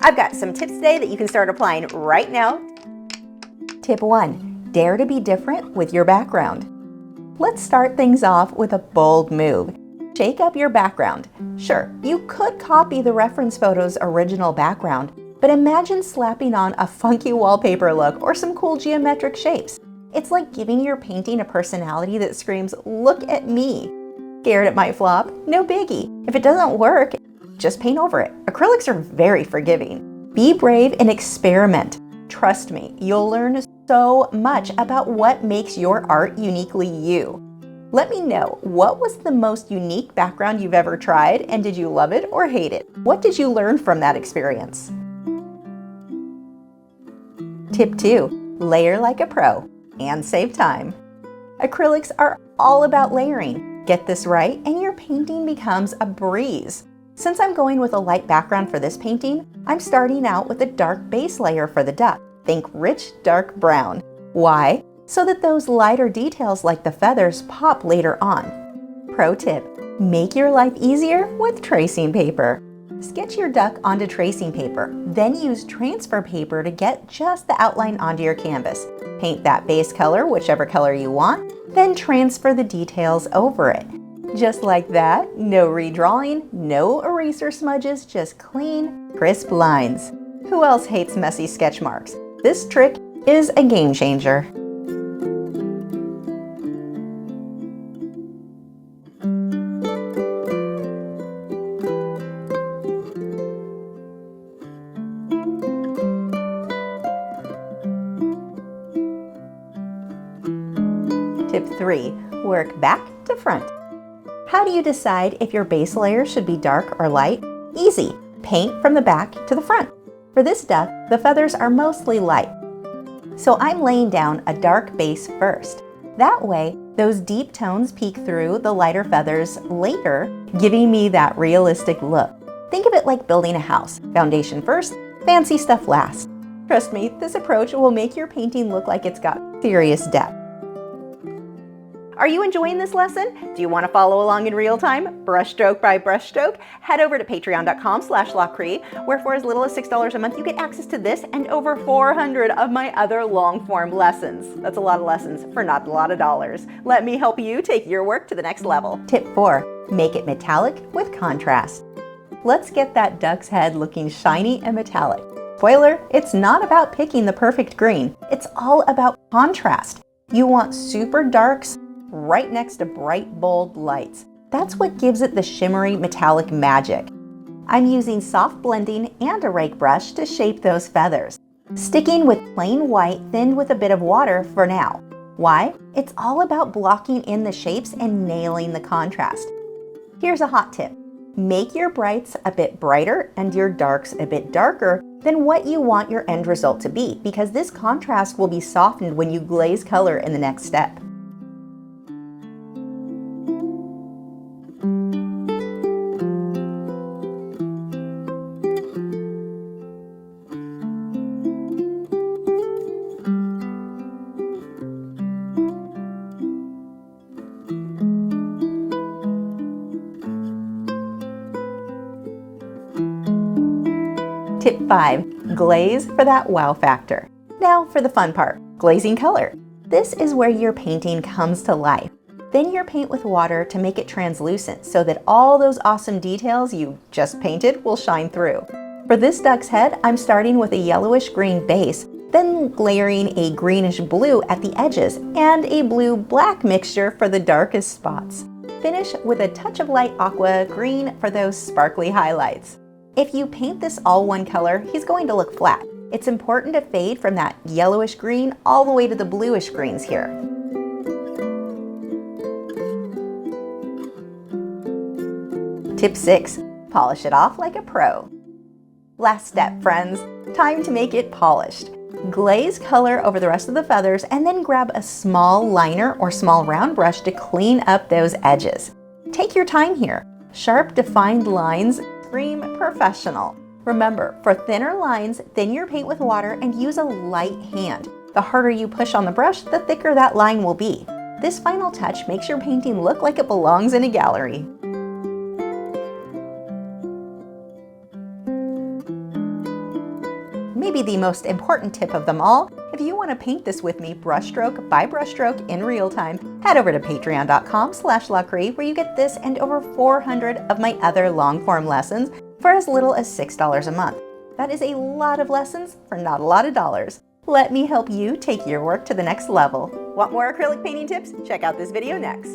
I've got some tips today that you can start applying right now. Tip 1, dare to be different with your background. Let's start things off with a bold move. Shake up your background. Sure, you could copy the reference photo's original background, but imagine slapping on a funky wallpaper look or some cool geometric shapes. It's like giving your painting a personality that screams, "Look at me." Scared it might flop? No biggie. If it doesn't work, just paint over it. Acrylics are very forgiving. Be brave and experiment. Trust me, you'll learn so much about what makes your art uniquely you. Let me know, what was the most unique background you've ever tried, and did you love it or hate it? What did you learn from that experience? Tip 2, layer like a pro and save time. Acrylics are all about layering. Get this right and your painting becomes a breeze. Since I'm going with a light background for this painting, I'm starting out with a dark base layer for the duck. Think rich, dark brown. Why? So that those lighter details like the feathers pop later on. Pro tip, make your life easier with tracing paper. Sketch your duck onto tracing paper, then use transfer paper to get just the outline onto your canvas. Paint that base color, whichever color you want, then transfer the details over it. Just like that, no redrawing, no eraser smudges, just clean, crisp lines. Who else hates messy sketch marks? This trick is a game changer. Tip 3, work back to front. How do you decide if your base layer should be dark or light? Easy, paint from the back to the front. For this duck, the feathers are mostly light. So I'm laying down a dark base first. That way, those deep tones peek through the lighter feathers later, giving me that realistic look. Think of it like building a house. Foundation first, fancy stuff last. Trust me, this approach will make your painting look like it's got serious depth. Are you enjoying this lesson? Do you want to follow along in real time, brushstroke by brushstroke? Head over to patreon.com/Lachri, where for as little as $6 a month, you get access to this and over 400 of my other long-form lessons. That's a lot of lessons for not a lot of dollars. Let me help you take your work to the next level. Tip 4, make it metallic with contrast. Let's get that duck's head looking shiny and metallic. Spoiler, it's not about picking the perfect green. It's all about contrast. You want super darks right next to bright, bold lights. That's what gives it the shimmery metallic magic. I'm using soft blending and a rake brush to shape those feathers. Sticking with plain white thinned with a bit of water for now. Why? It's all about blocking in the shapes and nailing the contrast. Here's a hot tip. Make your brights a bit brighter and your darks a bit darker than what you want your end result to be, because this contrast will be softened when you glaze color in the next step. Tip 5, glaze for that wow factor. Now for the fun part, glazing color. This is where your painting comes to life. Then you paint with water to make it translucent so that all those awesome details you just painted will shine through. For this duck's head, I'm starting with a yellowish green base, then layering a greenish blue at the edges and a blue-black mixture for the darkest spots. Finish with a touch of light aqua green for those sparkly highlights. If you paint this all one color, he's going to look flat. It's important to fade from that yellowish green all the way to the bluish greens here. Tip 6, polish it off like a pro. Last step, friends, time to make it polished. Glaze color over the rest of the feathers and then grab a small liner or small round brush to clean up those edges. Take your time here. Sharp, defined lines scream professional. Remember, for thinner lines, thin your paint with water and use a light hand. The harder you push on the brush, the thicker that line will be. This final touch makes your painting look like it belongs in a gallery. maybe the most important tip of them all, if you want to paint this with me brushstroke by brushstroke in real time, head over to patreon.com/Lachri, where you get this and over 400 of my other long-form lessons for as little as $6 a month. That is a lot of lessons for not a lot of dollars. Let me help you take your work to the next level. Want more acrylic painting tips? Check out this video next.